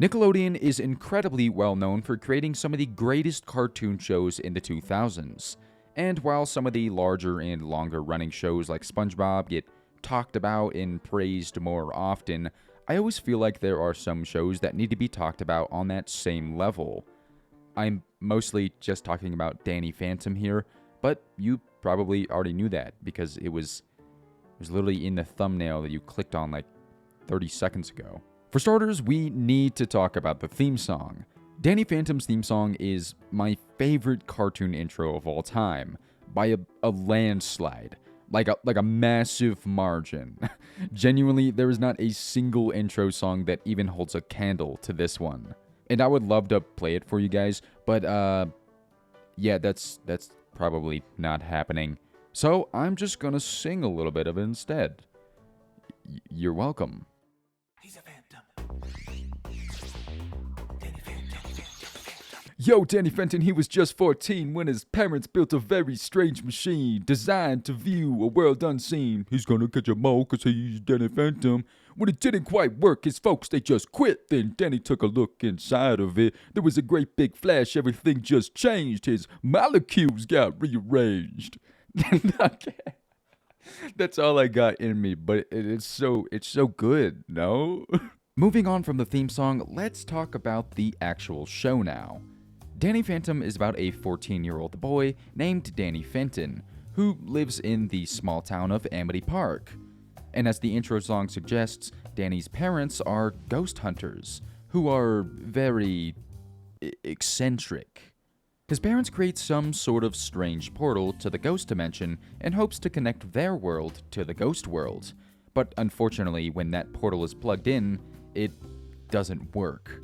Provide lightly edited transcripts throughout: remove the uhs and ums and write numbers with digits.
Nickelodeon is incredibly well known for creating some of the greatest cartoon shows in the 2000s. And while some of the larger and longer running shows like SpongeBob get talked about and praised more often, I always feel like there are some shows that need to be talked about on that same level. I'm mostly just talking about Danny Phantom here, but you probably already knew that because it was literally in the thumbnail that you clicked on like 30 seconds ago. For starters, we need to talk about the theme song. Danny Phantom's theme song is my favorite cartoon intro of all time, by a landslide. Like a massive margin. Genuinely, there is not a single intro song that even holds a candle to this one. And I would love to play it for you guys, but yeah, that's probably not happening. So I'm just gonna sing a little bit of it instead. You're welcome. He's a phantom. Danny Phantom. Yo, Danny Fenton, he was just 14 when his parents built a very strange machine designed to view a world unseen. He's gonna catch a mole cause he's Danny Phantom. When it didn't quite work, his folks, they just quit. Then Danny took a look inside of it. There was a great big flash, everything just changed. His molecules got rearranged. Okay. That's all I got in me, but it's so good, no? Moving on from the theme song, let's talk about the actual show now. Danny Phantom is about a 14-year-old boy named Danny Fenton, who lives in the small town of Amity Park. And as the intro song suggests, Danny's parents are ghost hunters, who are very eccentric. His parents create some sort of strange portal to the ghost dimension in hopes to connect their world to the ghost world. But unfortunately, when that portal is plugged in, it doesn't work.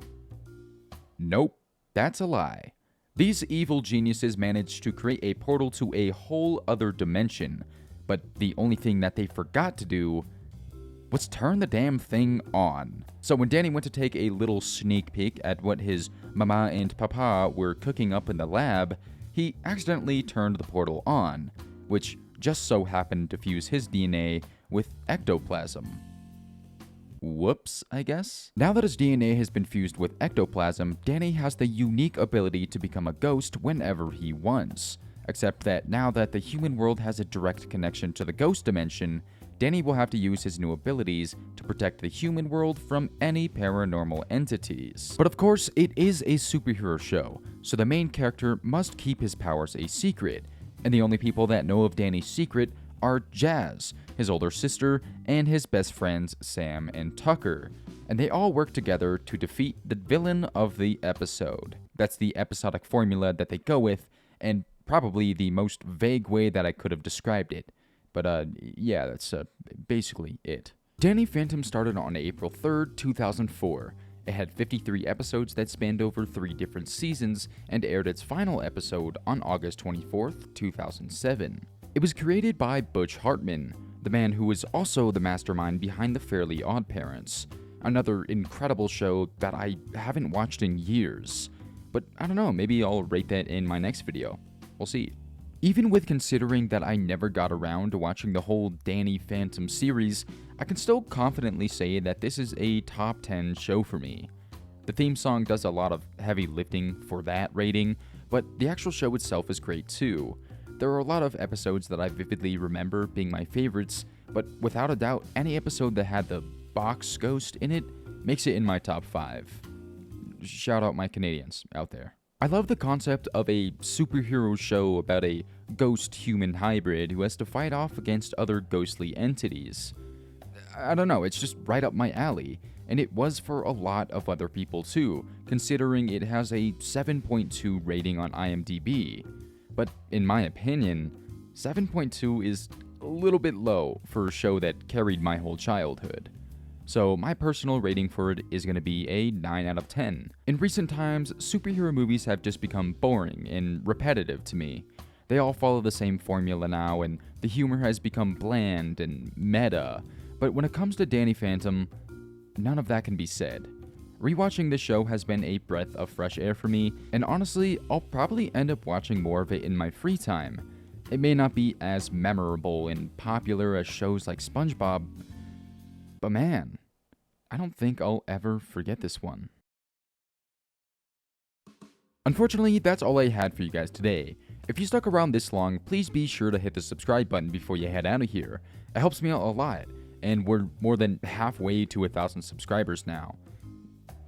Nope, that's a lie. These evil geniuses managed to create a portal to a whole other dimension, but the only thing that they forgot to do was turn the damn thing on. So when Danny went to take a little sneak peek at what his mama and papa were cooking up in the lab, he accidentally turned the portal on, which just so happened to fuse his DNA with ectoplasm. Whoops, I guess? Now that his DNA has been fused with ectoplasm, Danny has the unique ability to become a ghost whenever he wants. Except that now that the human world has a direct connection to the ghost dimension, Danny will have to use his new abilities to protect the human world from any paranormal entities. But of course, it is a superhero show, so the main character must keep his powers a secret, and the only people that know of Danny's secret are Jazz, his older sister, and his best friends Sam and Tucker, and they all work together to defeat the villain of the episode. That's the episodic formula that they go with, and probably the most vague way that I could have described it. But yeah, that's basically it. Danny Phantom started on April 3rd, 2004. It had 53 episodes that spanned over 3 different seasons and aired its final episode on August 24th, 2007. It was created by Butch Hartman, the man who was also the mastermind behind The Fairly OddParents, another incredible show that I haven't watched in years. But I don't know, maybe I'll rate that in my next video. We'll see. Even with considering that I never got around to watching the whole Danny Phantom series, I can still confidently say that this is a top 10 show for me. The theme song does a lot of heavy lifting for that rating, but the actual show itself is great too. There are a lot of episodes that I vividly remember being my favorites, but without a doubt, any episode that had the box ghost in it makes it in my top 5. Shout out my Canadians out there. I love the concept of a superhero show about a ghost-human hybrid who has to fight off against other ghostly entities. I don't know, it's just right up my alley, and it was for a lot of other people too, considering it has a 7.2 rating on IMDb. But in my opinion, 7.2 is a little bit low for a show that carried my whole childhood. So my personal rating for it is going to be a 9 out of 10. In recent times, superhero movies have just become boring and repetitive to me. They all follow the same formula now, and the humor has become bland and meta. But when it comes to Danny Phantom, none of that can be said. Rewatching this show has been a breath of fresh air for me, and honestly, I'll probably end up watching more of it in my free time. It may not be as memorable and popular as shows like SpongeBob, but man, I don't think I'll ever forget this one. Unfortunately, that's all I had for you guys today. If you stuck around this long, please be sure to hit the subscribe button before you head out of here. It helps me out a lot, and we're more than halfway to 1,000 subscribers now.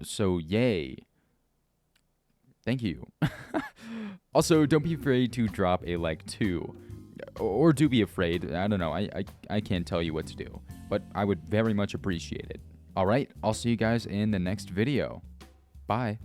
So, yay. Thank you. Also, don't be afraid to drop a like too. Or do be afraid. I don't know. I can't tell you what to do. But I would very much appreciate it. Alright, I'll see you guys in the next video. Bye.